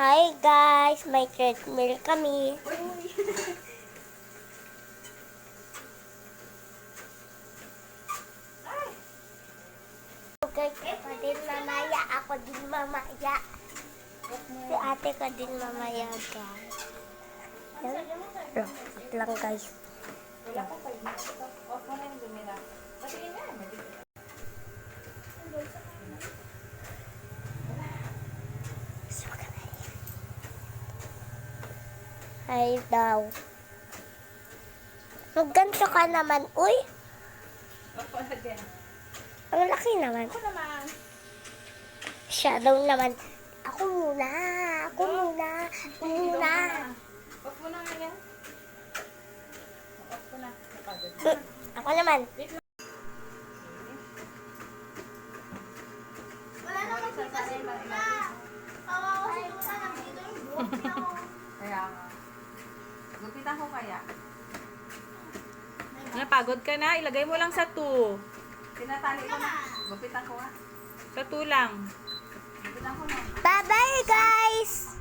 Hi guys, may treadmill kami. Okay, ako din mamaya. Ako din mamaya. Si ate ko din mamaya, guys. Yan. Rocket lang, guys. Yan. Hi daw. Magganto ka naman, uy. Ako na din. Ang laki naman. Ako naman. Siya daw naman. Ako muna. Ako muna. Ako muna. Off mo na nga yan. Off ko na. Napagod na. Ako naman. Wala naman kita si Luna. Kawawa si Luna. Nandito yung buhok niya. Kaya nga. Gupitan ko kaya. Napagod ka na? Ilagay mo lang sa 2. Tinatali ko na. Gupitan ko nga. Sa 2 lang. Gupitan ko na. Bye-bye, guys!